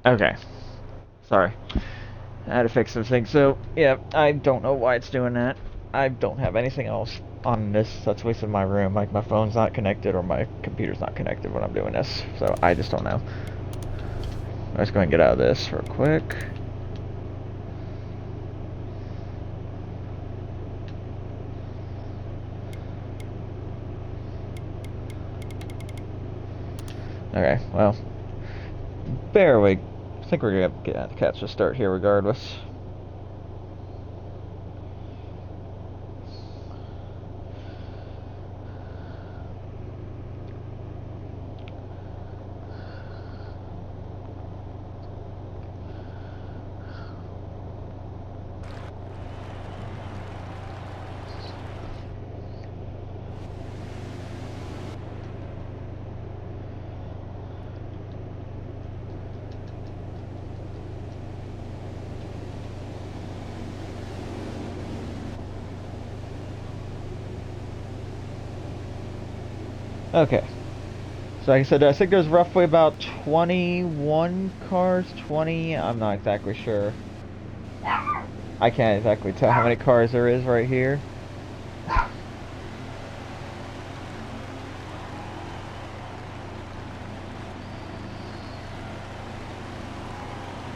Okay. Sorry. I had to fix some things. So, yeah, I don't know why it's doing that. I don't have anything else on this that's wasting my room. Like, my phone's not connected or my computer's not connected when I'm doing this. So, I just don't know. Let's go and get out of this real quick. Okay, well, barely. I think we're gonna catch a start here regardless. Okay. So like I said, I think there's roughly about 21 cars, 20, I'm not exactly sure. I can't exactly tell how many cars there is right here.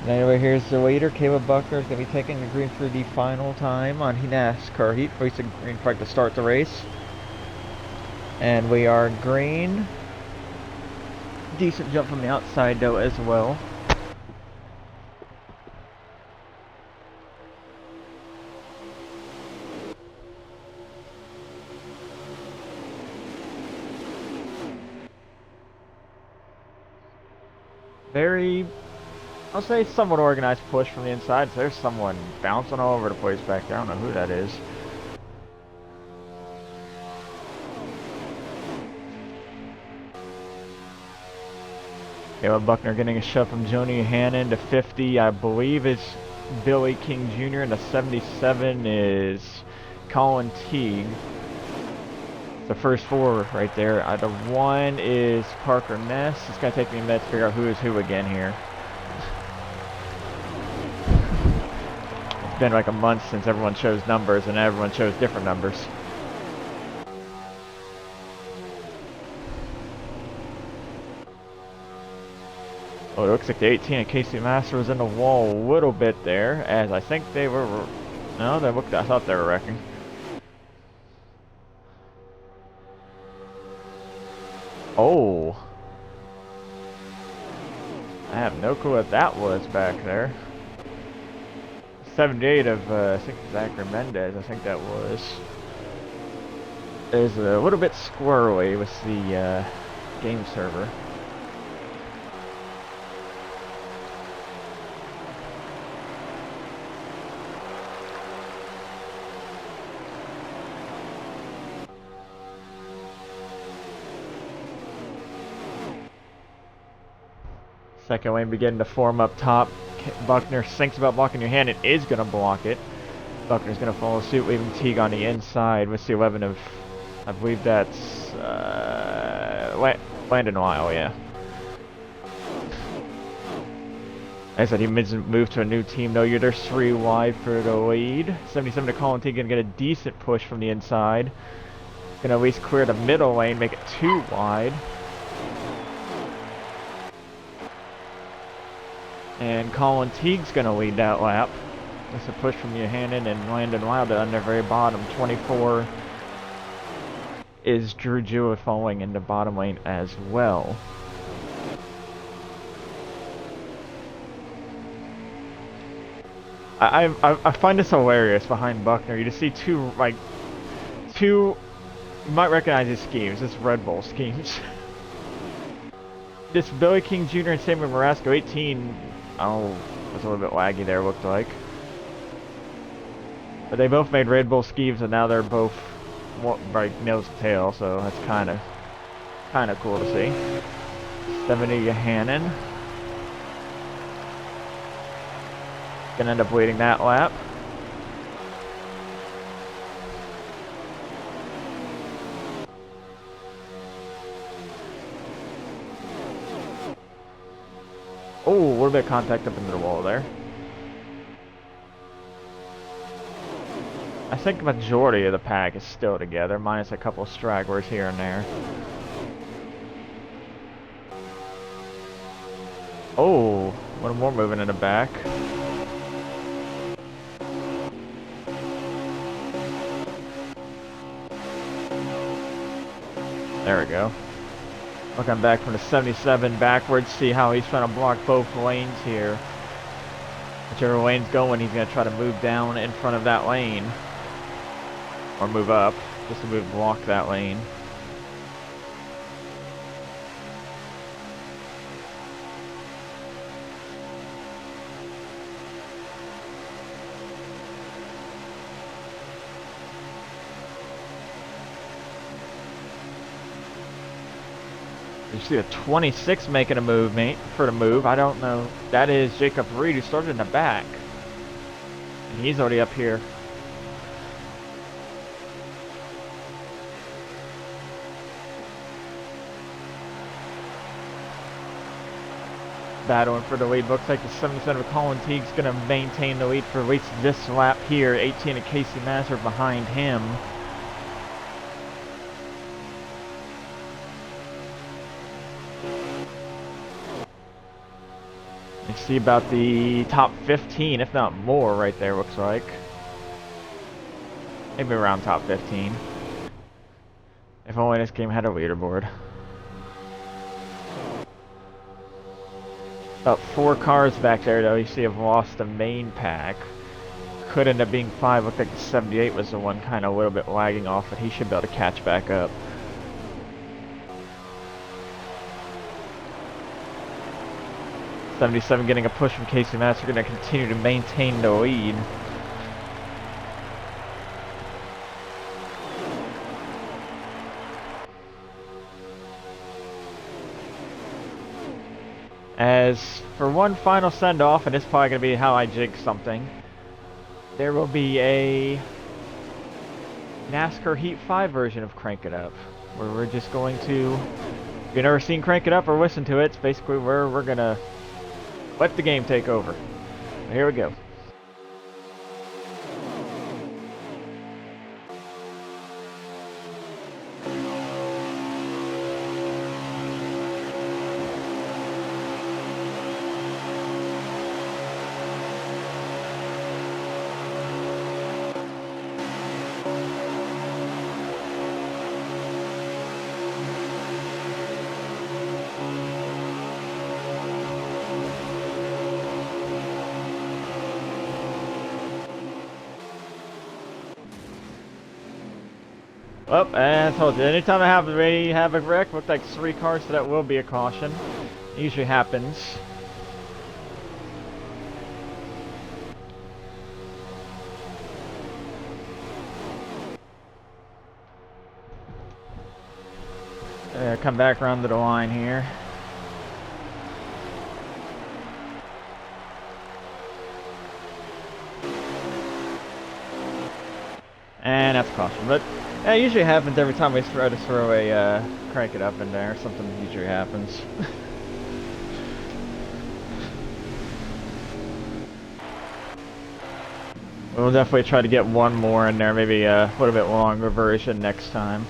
And anyway, here's the leader. Caleb Buckner is going to be taking the green for the final time on NASCAR Heat, racing green flag to start the race. And we are green. Decent jump from the outside though as well. Very, I'll say somewhat organized push from the inside. So there's someone bouncing all over the place back there. I don't know who that is. Caleb Buckner getting a shove from Joni Hannon to 50, I believe is Billy King Jr. and the 77 is Colin Teague. The first four right there. The one is Parker Ness. It's gonna take me a minute to figure out who is who again here. It's been like a month since everyone chose numbers and everyone chose different numbers. Oh, it looks like the 18 of Casey Master was in the wall a little bit there, as I think they were. No, they looked. I thought they were wrecking. Oh. I have no clue what that was back there. 78 of, I think Zachary Mendez, I think that was. Is a little bit squirrely with the game server. Second lane beginning to form up top. Buckner thinks about blocking your hand and is going to block it. Buckner's going to follow suit, leaving Teague on the inside with the 11 of, I believe that's Landon Lyle, yeah. Like I said, he moved to a new team though. There's 3 wide for the lead. 77 to Colin Teague going to get a decent push from the inside. Going to at least clear the middle lane, make it 2 wide. And Colin Teague's going to lead that lap. That's a push from Yohannan and Landon Wilder on the very bottom. 24 is Drew Jewett following in the bottom lane as well. I find this hilarious behind Buckner. You just see two, you might recognize his schemes. It's Red Bull schemes. This Billy King Jr. and Samuel Marasco, 18. Oh, was a little bit laggy there, looked like. But they both made Red Bull schemes, and now they're both like nose to tail, so that's kind of cool to see. 70 Yohannan. Gonna end up leading that lap. Oh, little bit of contact up into the wall there. I think the majority of the pack is still together, minus a couple of stragglers here and there. Oh, one more moving in the back. There we go. Looking back from the 77 backwards, see how he's trying to block both lanes here. Whichever lane's going, he's going to try to move down in front of that lane. Or move up, just to block that lane. You see a 26 making a move, mate, for the move. I don't know. That is Jacob Reed, who started in the back. And he's already up here. Battling for the lead. Looks like the 77 of Colin Teague's going to maintain the lead for at least this lap here. 18 of Casey Masser behind him. You see about the top 15, if not more, right there, looks like. Maybe around top 15. If only this game had a leaderboard. About 4 cars back there, though. You see I've lost the main pack. Could end up being 5. Looked like the 78 was the one kind of a little bit lagging off, but he should be able to catch back up. '77 getting a push from Casey Master, going to continue to maintain the lead. As for one final send-off, and it's probably going to be how I jig something, there will be a NASCAR Heat 5 version of Crank It Up, where we're just going to, if you've never seen Crank It Up or listened to it, it's basically where we're going to let the game take over. Here we go. Well, and I told you, anytime I have a wreck, looked like 3 cars, so that will be a caution. It usually happens. Come back around to the line here. And that's a caution, but it usually happens every time we try to throw a Crank It Up in there. Something usually happens. We'll definitely try to get one more in there, maybe a little bit longer version next time.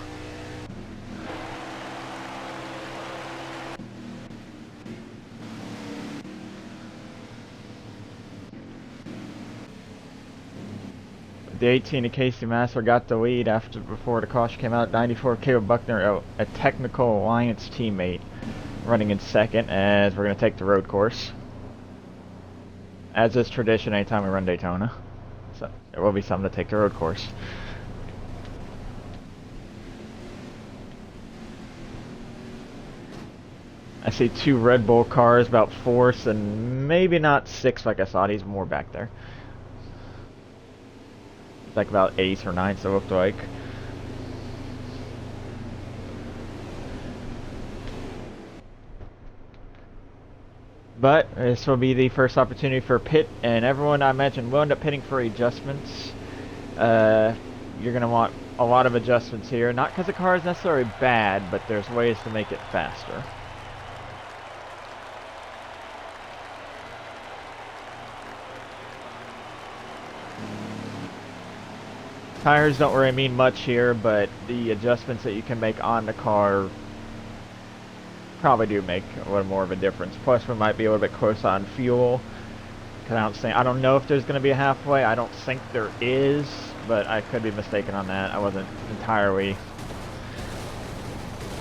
The 18 of Casey Massler got the lead before the caution came out. 94 Caleb Buckner, a Technical Alliance teammate, running in second as we're going to take the road course. As is tradition anytime we run Daytona. So there will be something to take the road course. I see 2 Red Bull cars, about 4th and maybe not 6th like I thought. He's more back there. Like about 8th or 9th, so it looked like. But this will be the first opportunity for pit, and everyone I imagine will end up pitting for adjustments. You're going to want a lot of adjustments here, not because the car is necessarily bad, but there's ways to make it faster. Tires don't really mean much here, but the adjustments that you can make on the car probably do make a little more of a difference. Plus, we might be a little bit close on fuel. Cause I don't know if there's going to be a halfway. I don't think there is, but I could be mistaken on that. I wasn't entirely...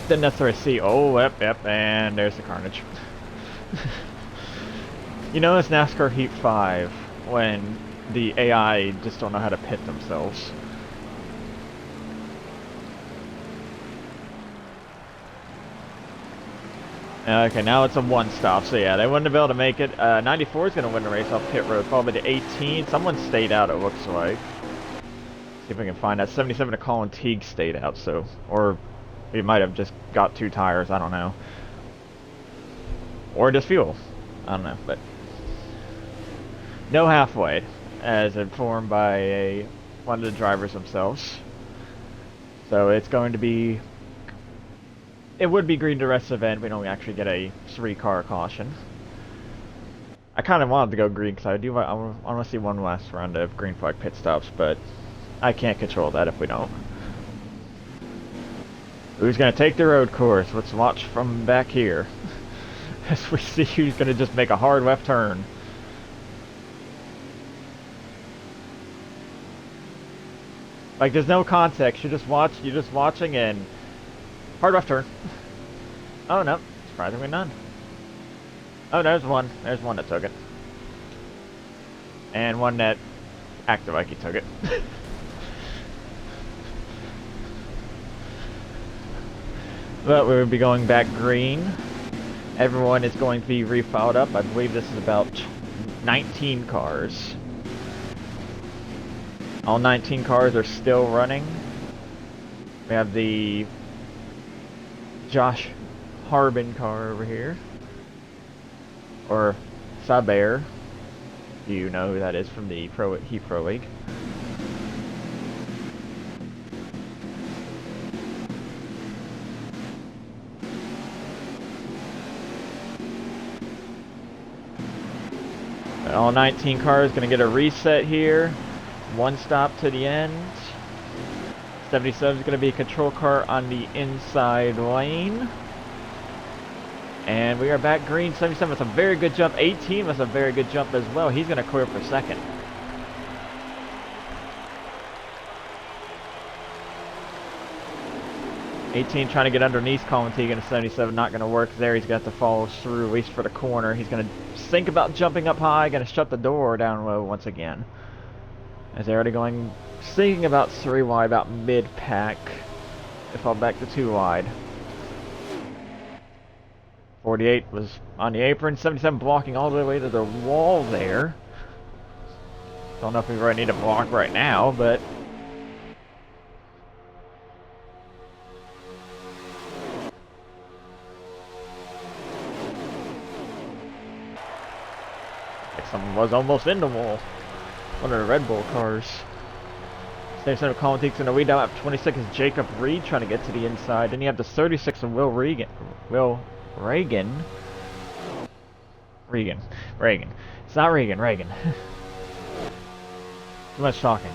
Didn't necessarily see... Oh, yep, and there's the carnage. You know, it's NASCAR Heat 5 when the AI just don't know how to pit themselves. Okay, now it's a one stop, so yeah, they wouldn't be able to make it. 94 is going to win the race off pit road, followed by the 18. Someone stayed out, it looks like. See if we can find that. 77 to Colin Teague stayed out, so... Or he might have just got 2 tires, I don't know. Or just fuel. I don't know, but... No halfway, as informed by one of the drivers themselves. So it's going to be... It would be green the rest of the event. We don't actually get a 3-car caution. I kind of wanted to go green because I want to see one last round of green flag pit stops, but I can't control that if we don't. Who's going to take the road course? Let's watch from back here. As we see who's going to just make a hard left turn. Like, there's no context. You're just watching and... Hard left turn. Oh no, surprisingly none. Oh, there's one. There's one that took it. And one that acted like he took it. But we'll be going back green. Everyone is going to be refiled up. I believe this is about 19 cars. All 19 cars are still running. We have the Josh Harbin car over here, or Saber. Do you know who that is from the Heat Pro League? All 19 cars going to get a reset here. One stop to the end. 77 is going to be a control car on the inside lane. And we are back green. 77 with a very good jump. 18 with a very good jump as well. He's going to clear for second. '18 trying to get underneath Colin Teague, and 77 not going to work there. He's got to follow through, at least for the corner. He's going to think about jumping up high. Going to shut the door down low once again. As they're already going... Thinking about 3 wide, about mid-pack. If I'll back to 2 wide. 48 was on the apron. 77 blocking all the way to the wall there. Don't know if we really need a block right now, but... Like someone was almost in the wall. One of the Red Bull cars. Same center Colin Teague's in the lead. Down at 26 is Jacob Reed trying to get to the inside. Then you have the 36 of Will Reagan. Reagan. It's not Reagan. Too much talking.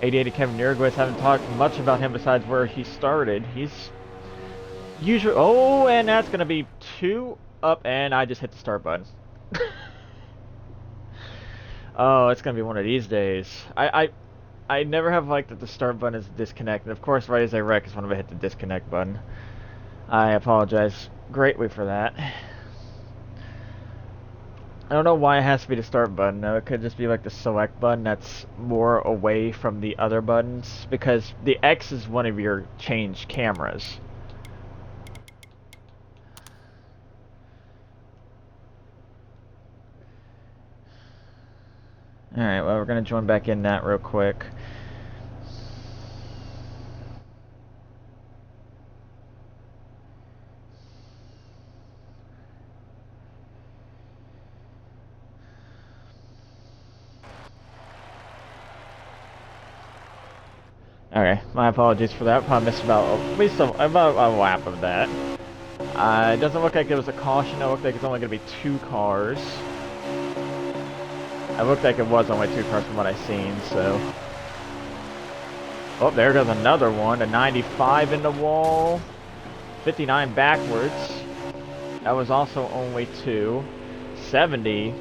88 of Kevin Uruguay's haven't talked much about him besides where he started. He's usually... Oh, and that's going to be 2 up, and I just hit the start button. Oh, it's gonna be one of these days. I never have liked that the start button is disconnected. Of course, right as I wreck is when I hit the disconnect button. I apologize greatly for that. I don't know why it has to be the start button. No, it could just be like the select button that's more away from the other buttons, because the X is one of your change cameras. Alright, well, we're going to join back in that real quick. Okay, my apologies for that. Probably missed about at least about a lap of that. It doesn't look like there was a caution. It looks like it's only going to be 2 cars. It looked like it was only 2 cars from what I seen, so. Oh, there goes another one. A 95 in the wall. 59 backwards. That was also only 2. 70.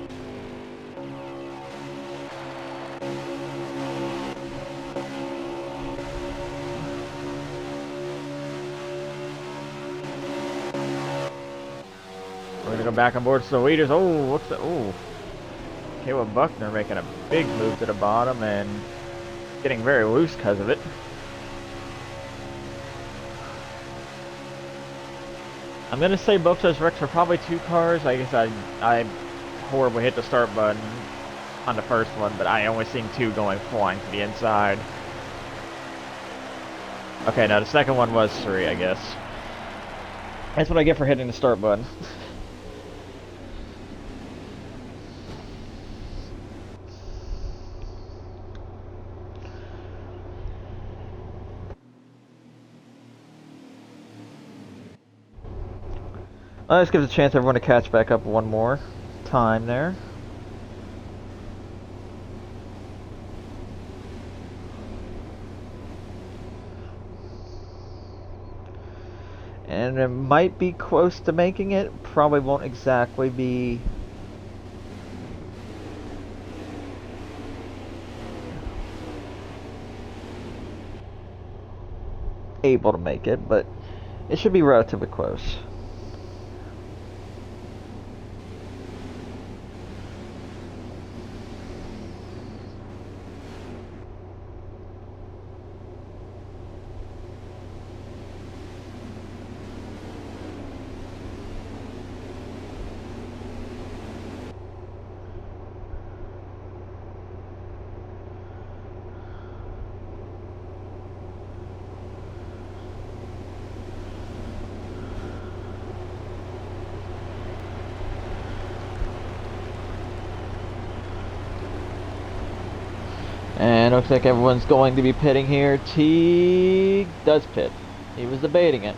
We're gonna go back on board to the leaders. Oh, what's the... Oh. Caleb Buckner making a big move to the bottom and getting very loose because of it. I'm gonna say both those wrecks are probably 2 cars. I guess I horribly hit the start button on the first one, but I only seen 2 going flying to the inside. Okay, now the second one was 3, I guess. That's what I get for hitting the start button. This gives a chance for everyone to catch back up one more time there. And it might be close to making it. Probably won't exactly be able to make it, but it should be relatively close. And looks like everyone's going to be pitting here. Teague does pit. He was debating it.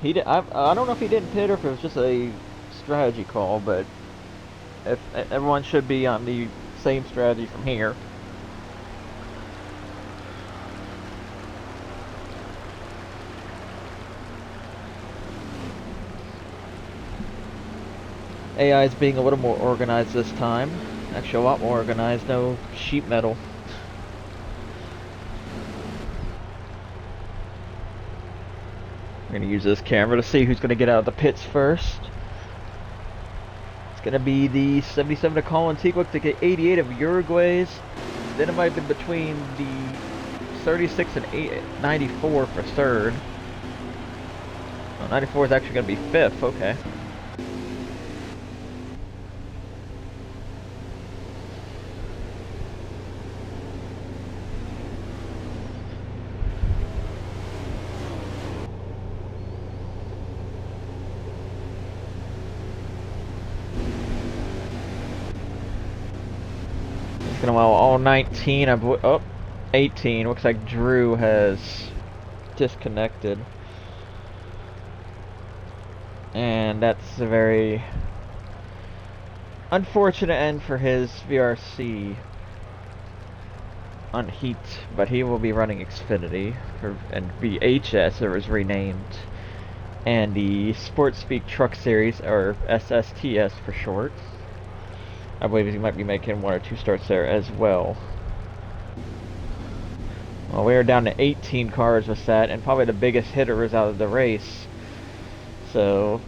He did. I don't know if he didn't pit or if it was just a strategy call, but if everyone should be on the same strategy from here. AI is being a little more organized this time. Actually, a lot more organized. No sheet metal. We're going to use this camera to see who's going to get out of the pits first. It's going to be the 77 of Colin Teague to get 88 of Uruguay's. Then it might have been between the 36 and 94 for third. Oh, 94 is actually going to be fifth. Okay. Gonna allow all 19. Oh, 18. Looks like Drew has disconnected, and that's a very unfortunate end for his VRC on Heat. But he will be running Xfinity and VHS, it was renamed, and the Sports Speed Truck Series, or SSTS for short. I believe he might be making 1 or 2 starts there as well. Well, we are down to 18 cars with that, and probably the biggest hitter is out of the race. So,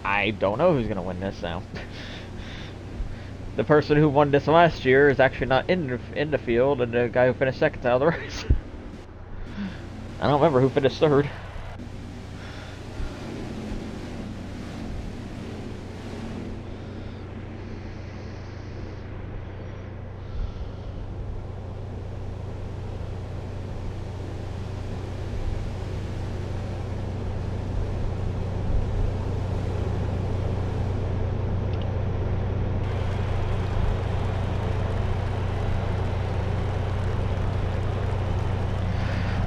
I don't know who's going to win this now. The person who won this last year is actually not in the field, and the guy who finished second out of the race. I don't remember who finished third.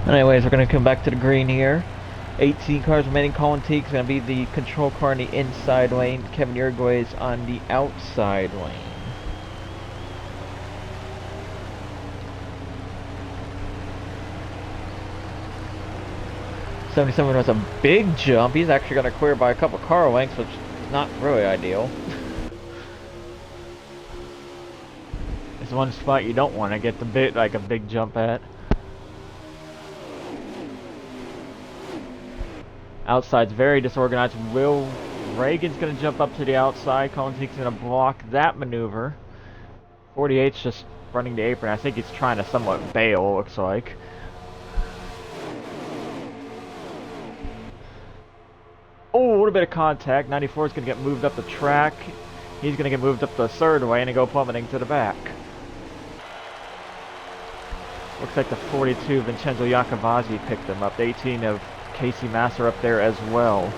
Anyways, we're going to come back to the green here. 18 cars remaining. Colin Teague's going to be the control car in the inside lane. Kevin Uruguay's on the outside lane. '77 was a big jump. He's actually going to clear by a couple car lengths, which is not really ideal. It's one spot you don't want to get a big jump at. Outside's very disorganized. Will Reagan's going to jump up to the outside. Colin Teague's going to block that maneuver. 48's just running the apron. I think he's trying to somewhat bail, looks like. Oh, a little bit of contact. 94 is going to get moved up the track. He's going to get moved up the third lane and go plummeting to the back. Looks like the 42, Vincenzo Iacovazzi, picked him up. The 18 of Casey Masser up there as well.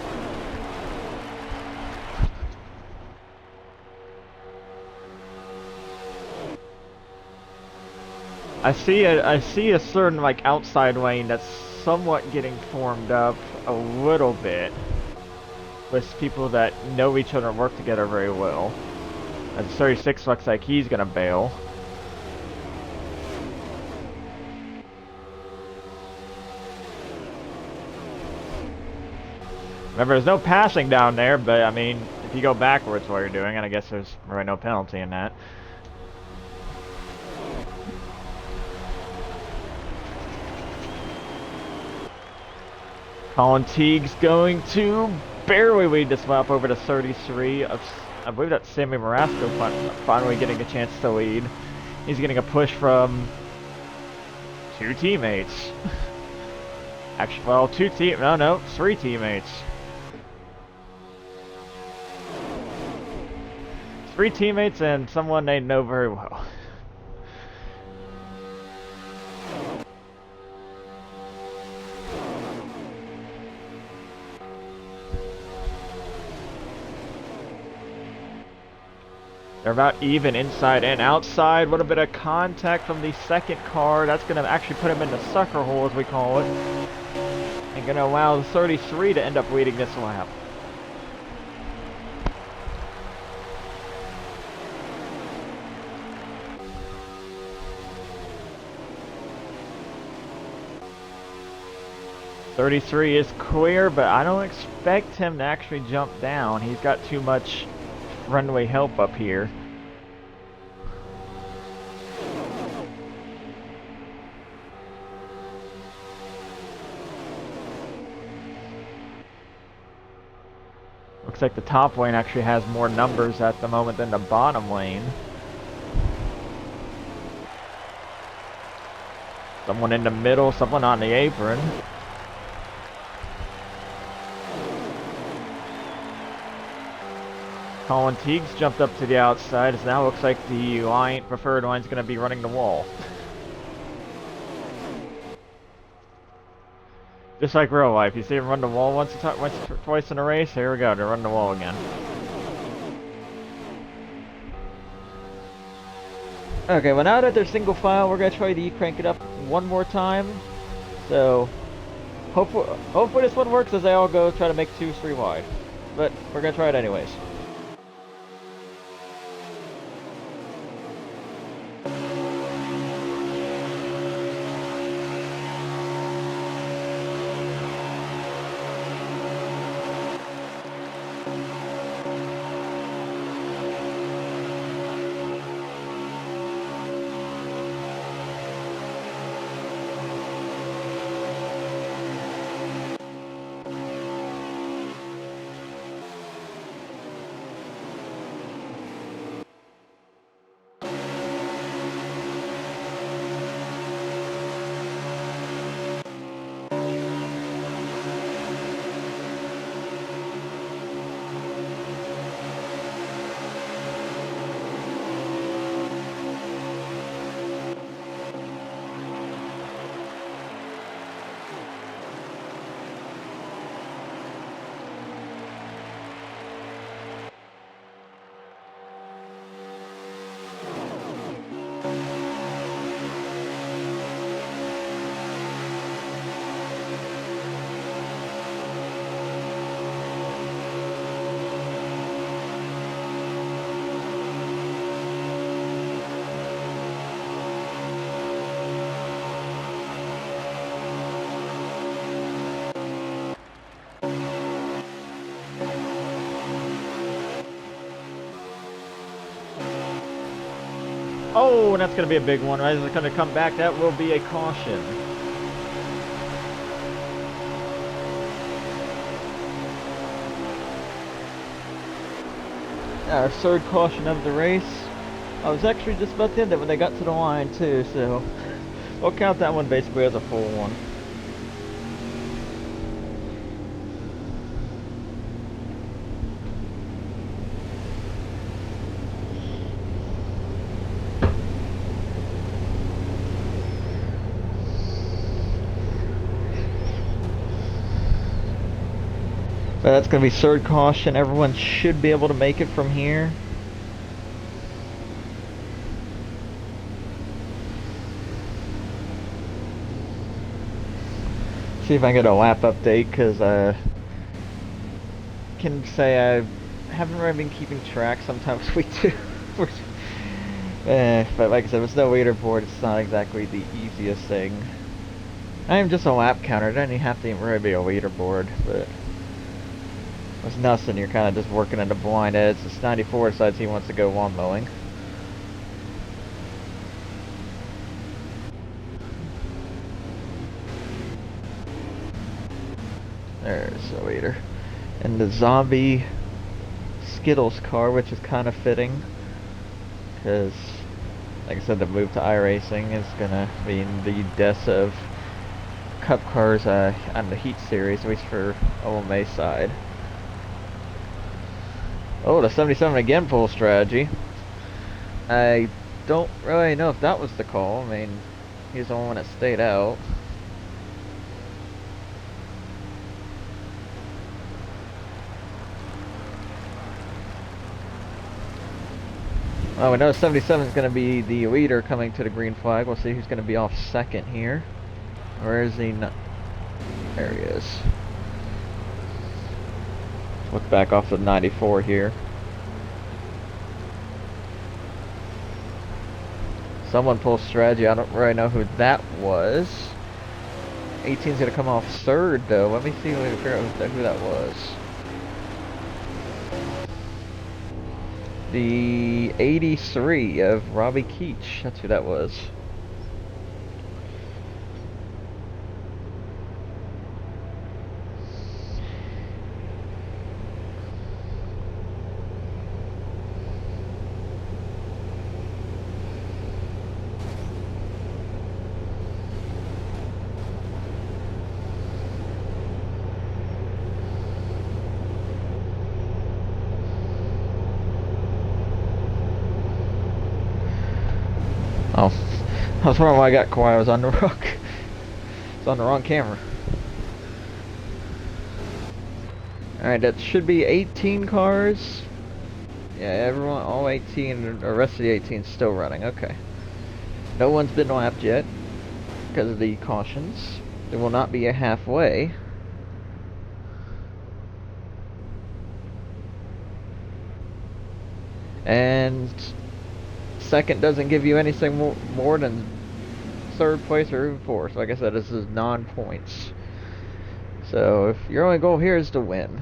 I see a certain like outside lane that's somewhat getting formed up a little bit with people that know each other and work together very well. And 36 looks like he's gonna bail. Remember, there's no passing down there, but I mean, if you go backwards while you're doing it, I guess there's really no penalty in that. Colin Teague's going to barely lead this lap over to 33 of, I believe that's Sammy Marasco finally getting a chance to lead. He's getting a push from two teammates. Actually, well, three teammates. Three teammates and someone they know very well. They're about even inside and outside. A little bit of contact from the second car. That's going to actually put him in the sucker hole, as we call it. And going to allow the 33 to end up leading this lap. '33 is clear, but I don't expect him to actually jump down. He's got too much runway help up here. Looks like the top lane actually has more numbers at the moment than the bottom lane. Someone in the middle, someone on the apron. Colin Teague's jumped up to the outside. It now looks like the preferred line's going to be running the wall. Just like real life, you see them run the wall once or twice in a race. Here we go, they're running the wall again. Okay, well now that they're single file, we're going to try to crank it up one more time. So, hopefully this one works as they all go try to make 2-3 wide. But we're going to try it anyways. Oh, and that's going to be a big one. Right as it's going to come back, that will be a caution. Our third caution of the race. I was actually just about to end it when they got to the line too, so we'll count that one basically as a full one. But that's going to be third caution. Everyone should be able to make it from here. See if I can get a lap update, because I can say I haven't really been keeping track. Sometimes we do. But like I said, with no leaderboard, it's not exactly the easiest thing. I am just a lap counter. It doesn't even have to really be a leaderboard, but with nothing, you're kind of just working in the blind edge. This 94 decides he wants to go lawn mowing. There's the leader. And the zombie Skittles car, which is kind of fitting, because, like I said, the move to iRacing is going to mean the death of Cup cars on the Heat Series, at least for OMA side. Oh, the 77 again, full strategy. I don't really know if that was the call. I mean, he's the only one that stayed out. Oh, we know 77 is going to be the leader coming to the green flag. We'll see who's going to be off second here. Where is he? There he is. Look back off the 94 here. Someone pulls strategy. I don't really know who that was. 18's going to come off third, though. Let me see. Let me figure out who that was. The 83 of Robbie Keach. That's who that was. Oh, I was wondering why I got quiet. I was on the rock. It's on the wrong camera. Alright, that should be 18 cars. Yeah, everyone, all 18, the rest of the 18 is still running. Okay. No one's been lapped yet because of the cautions. There will not be a halfway. And second doesn't give you anything more than third place or even fourth. Like I said, this is non-points. So if your only goal here is to win.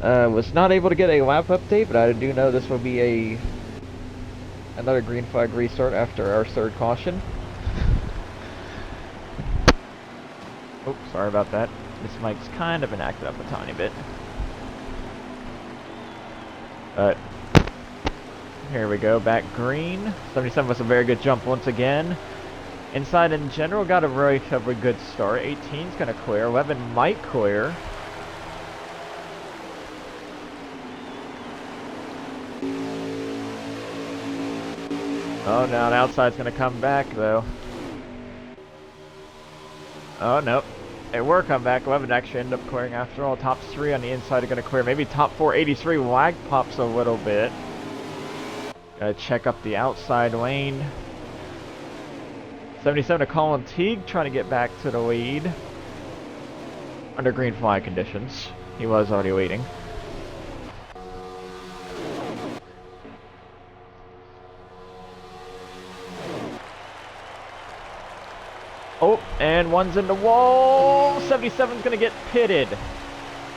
Was not able to get a lap update, but I do know this will be another green flag restart after our third caution. Oops, sorry about that. This mic's kind of been acting up a tiny bit. But here we go, back green. 77 was a very good jump once again. Inside in general got a relatively good start. 18's gonna clear. 11 might clear. Oh no, the outside's gonna come back though. Oh no. They were come back. 11 actually ended up clearing after all. Top 3 on the inside are going to clear. Maybe top 4, 83. Lag pops a little bit. Gotta check up the outside lane. 77 to Colin Teague trying to get back to the lead. Under green flag conditions. He was already leading. Oh, and one's in the wall. 77's gonna get pitted.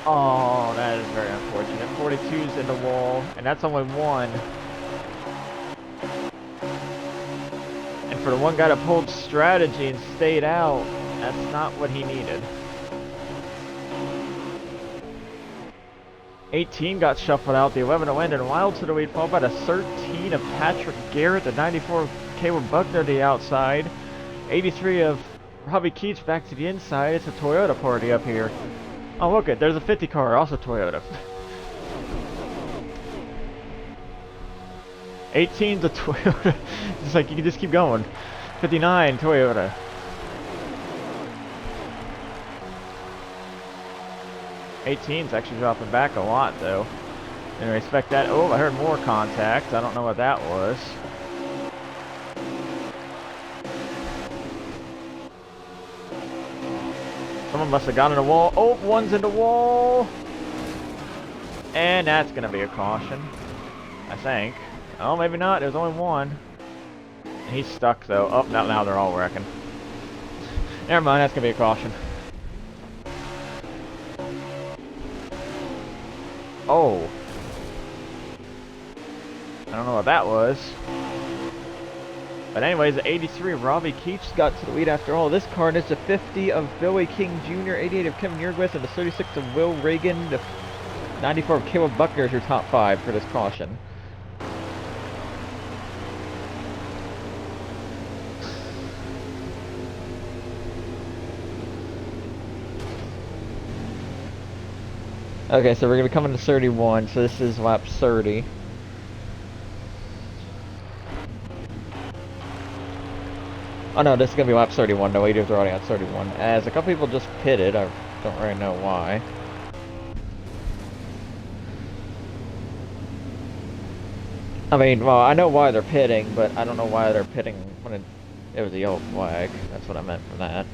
Oh, that is very unfortunate. 42's in the wall, and that's only one. And for the one guy that pulled strategy and stayed out, that's not what he needed. 18 got shuffled out, the 11 of Landon Wild to the lead, followed by the 13 of Patrick Garrett, the 94 of Caleb Buckner to the outside, 83 of Robbie Keats back to the inside. It's a Toyota party up here. Oh, look it, there's a 50 car, also Toyota. 18's a Toyota. It's like you can just keep going. 59 Toyota. '18's actually dropping back a lot though. Didn't expect that. Oh, I heard more contact. I don't know what that was. Someone must have gone in the wall. Oh, one's in the wall. And that's going to be a caution, I think. Oh, maybe not. There's only one. And he's stuck though. Oh, now they're all wrecking. Never mind, that's going to be a caution. Oh. I don't know what that was. But anyways, the 83 of Robbie Keats got to the lead after all. This car is the 50 of Billy King Jr., 88 of Kevin Yergwith, and the 36 of Will Reagan, the 94 of Caleb Buckner is your top 5 for this caution. Okay, so we're going to be coming to 31, so this is lap 30. Oh no, this is going to be lap 31, the leaders are already on 31. As a couple people just pitted, I don't really know why. I mean, well, I know why they're pitting, but I don't know why they're pitting when it was a yellow flag. That's what I meant from that.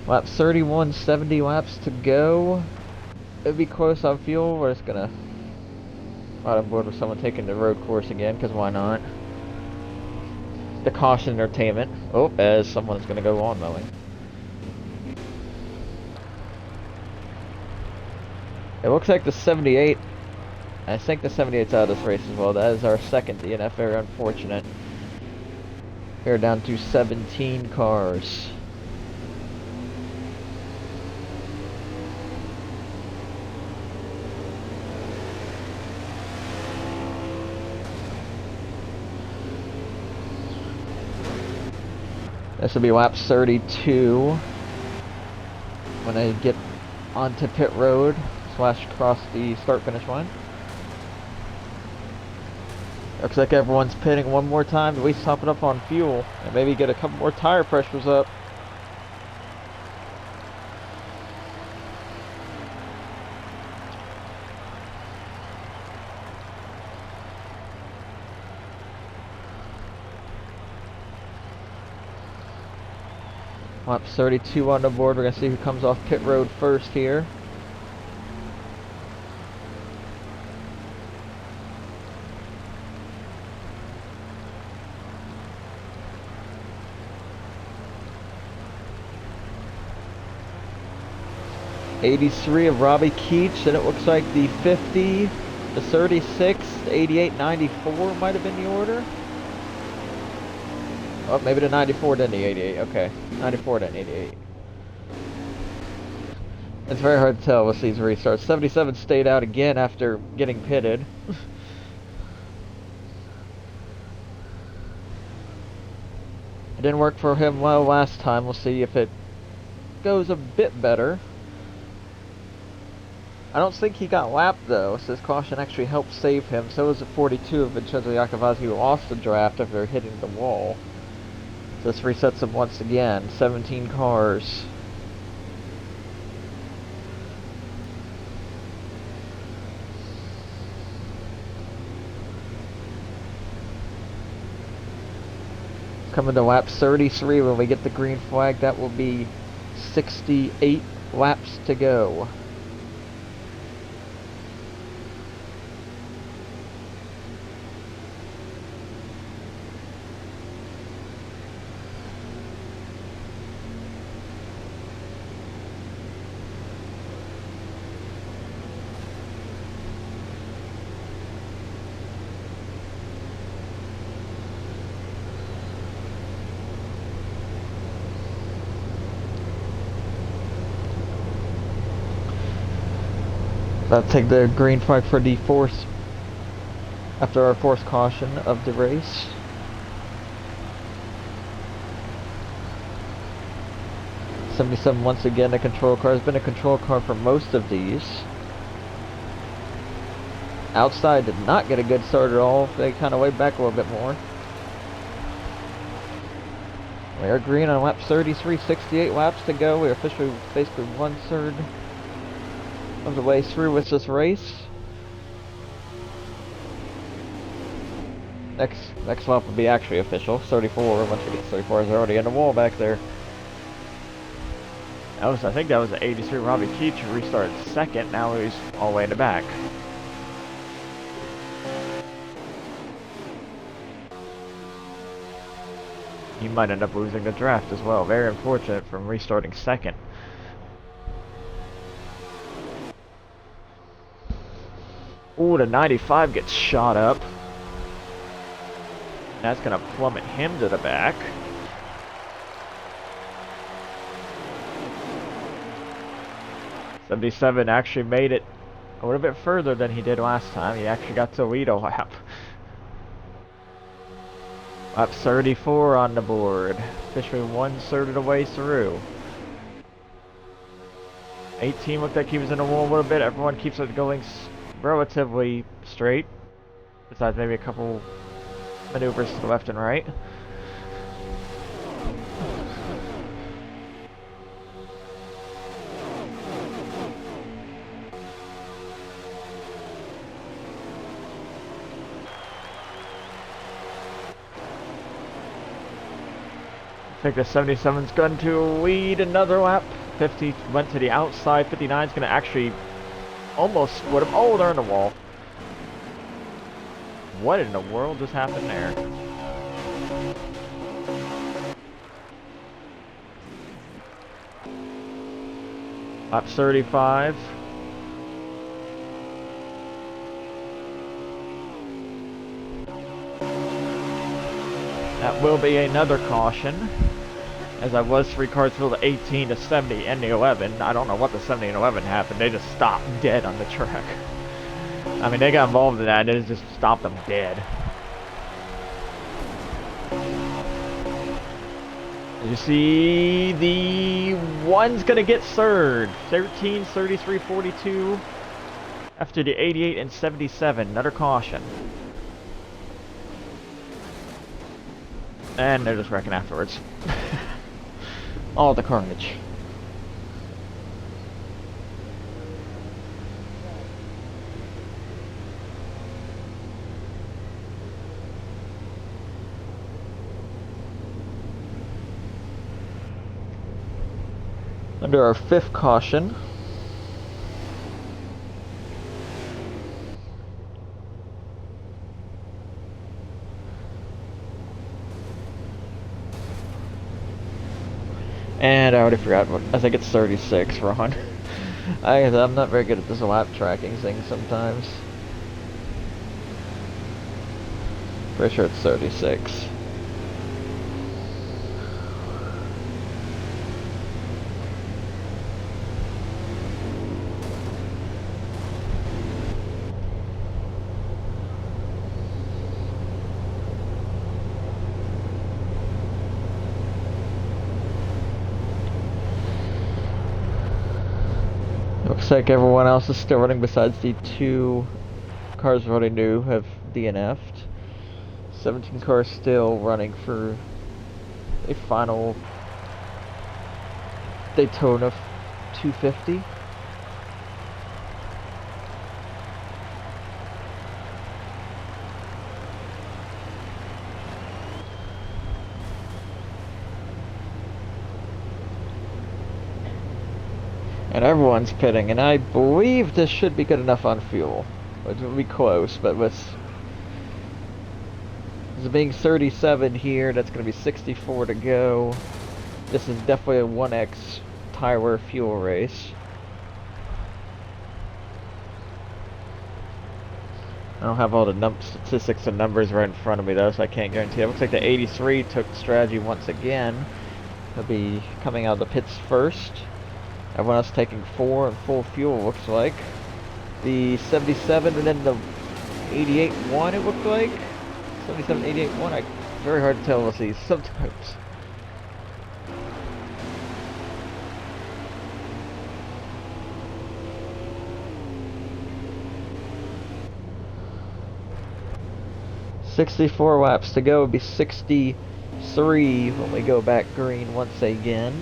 Lap 31, 70 laps to go. It'd be close on fuel. We're just gonna ride on board with someone taking the road course again, because why not? The caution entertainment. Oh, as someone's gonna go lawn mowing. It looks like the 78. I think the 78's out of this race as well. That is our second DNF. Very unfortunate. We're down to 17 cars. This will be lap 32 when I get onto pit road / cross the start-finish line. Looks like everyone's pitting one more time, at least top it up on fuel, and maybe get a couple more tire pressures up. Lap 32 on the board. We're going to see who comes off pit road first here. '83 of Robbie Keats, and it looks like the 50, the 36, the 88, 94 might have been the order. Oh, maybe the 94 then the 88. Okay, 94 then 88. It's very hard to tell with these restarts. 77 stayed out again after getting pitted. It didn't work for him well last time. We'll see if it goes a bit better. I don't think he got lapped though, so this caution actually helped save him. So was the 42 of Vincenzo Iacovazzi, who lost the draft after hitting the wall. So this resets him once again. 17 cars. Coming to lap 33 when we get the green flag. That will be 68 laps to go. About to take the green flag for the force after our forced caution of the race. '77 once again a control car. Has been a control car for most of these. Outside did not get a good start at all. They kind of way back a little bit more. We are green on lap 33, 68 laps to go. We are officially basically 1/3 of the way through with this race. Next lap will be actually official. 34. Once we get to 34, is already in the wall back there. I think that was the 83 Robbie Keach who restarted second. Now he's all the way in the back. He might end up losing the draft as well. Very unfortunate from restarting second. Ooh, the 95 gets shot up. That's going to plummet him to the back. '77 actually made it a little bit further than he did last time. He actually got to the lead a lap. Lap 34 on the board. Officially 1/3 of the way through. 18 looked like he was in the wall a little bit. Everyone keeps it going relatively straight. Besides maybe a couple maneuvers to the left and right. I think the 77's going to lead another lap. 50 went to the outside. 59's going to actually almost split him. Oh, they're in the wall. What in the world just happened there? Lap 35. That will be another caution. As I was 3 cars filled the 18 to 70 and the 11. I don't know what the 70 and 11 happened. They just stopped dead on the track. I mean, they got involved in that. It just stopped them dead. You see, the one's gonna get third. 13, 33, 42. After the 88 and 77. Another caution. And they're just wrecking afterwards. All the carnage. Under our 5th caution. And I already forgot what, I think it's 36, Ron. I'm not very good at this lap tracking thing sometimes. Pretty sure it's 36. Looks like everyone else is still running besides the 2 cars already new have DNF'd. 17 cars still running for a final Daytona 250. And everyone's pitting, and I believe this should be good enough on fuel. It will be close, but with this being 37 here, that's going to be 64 to go. This is definitely a 1x tire wear fuel race. I don't have all the statistics and numbers right in front of me though, so I can't guarantee. It looks like the 83 took strategy once again. He'll be coming out of the pits first. Everyone else taking 4 and full fuel, looks like. the 77 and then the 88-1 it looked like. 77, 88-1, very hard to tell with these sometimes. "64 laps to go," would be 63 when we go back green once again.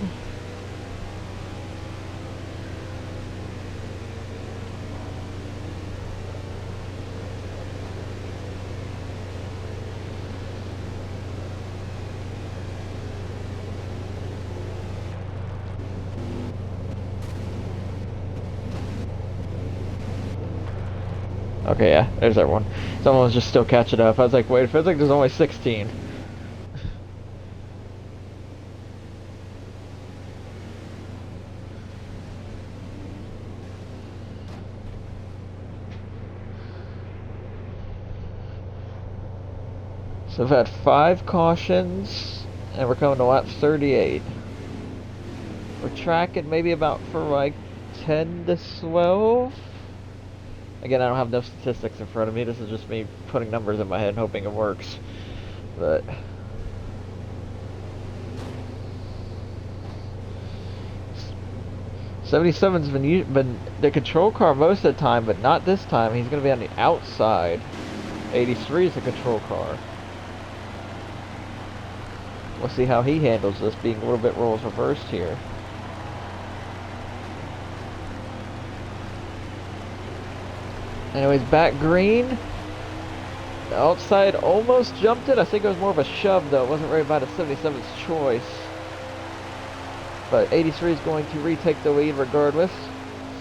Okay, yeah, there's everyone. Someone was just still catching up. I was like, wait, it feels like there's only 16. So we've had 5 cautions, and we're coming to lap 38. We're tracking maybe about for like 10 to 12. Again, I don't have no statistics in front of me. This is just me putting numbers in my head and hoping it works. But 77's been the control car most of the time, but not this time. He's going to be on the outside. 83 is the control car. We'll see how he handles this, being a little bit roles reversed here. Anyways, back green. The outside almost jumped it. I think it was more of a shove, though. It wasn't very bad at 77's choice. But 83 is going to retake the lead regardless.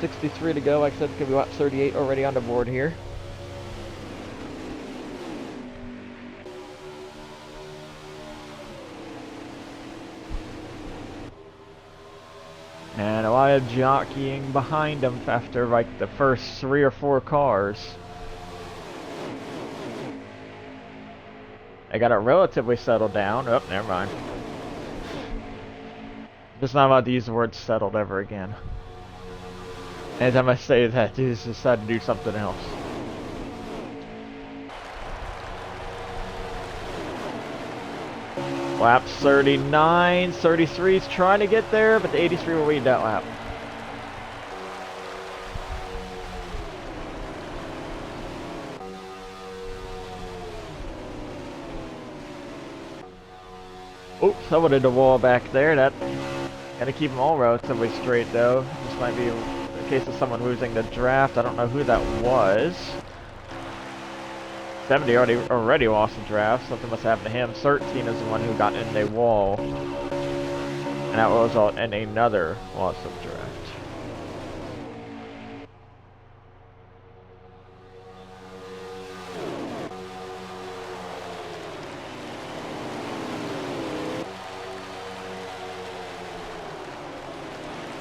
63 to go. Like I said, it's going to be lap 38 already on the board here. And a lot of jockeying behind him after like the first 3 or 4 cars. I got it relatively settled down. Oh, never mind. Just not allowed to use the word settled ever again. Anytime I say that, dudes decide to do something else. Lap 39, 33's trying to get there, but the 83 will lead that lap. Oops, I wanted the wall back there. That gotta keep them all relatively straight though. This might be in case of someone losing the draft. I don't know who that was. 70 already lost the draft. Something must happen to him. 13 is the one who got in the wall, and that will result in another loss of draft.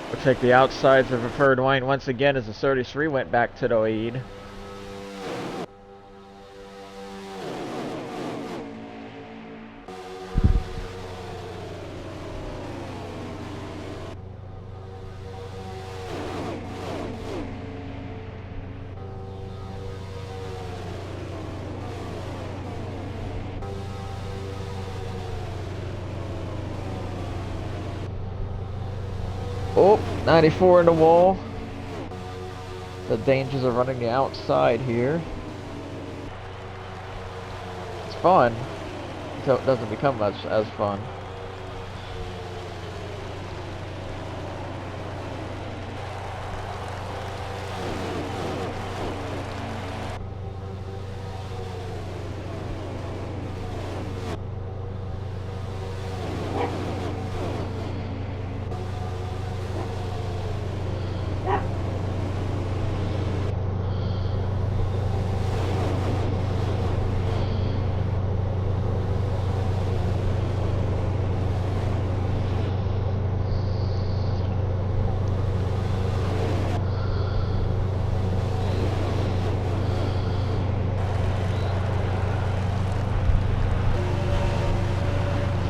Looks like the outsides of preferred line once again as the 33 went back to the lead. Oh, 94 in the wall. The dangers of running the outside here. It's fun until it doesn't become much as fun.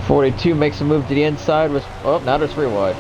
.42 makes a move to the inside. Oh, now there's 3 wide.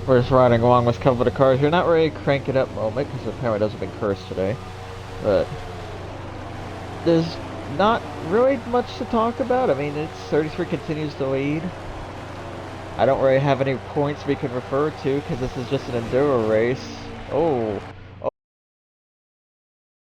We're just riding along with a couple of the cars. We're not really cranking up moment because apparently it doesn't been cursed today. But there's not really much to talk about. I mean, it's 33 continues to lead. I don't really have any points we can refer to because this is just an Enduro race. Oh,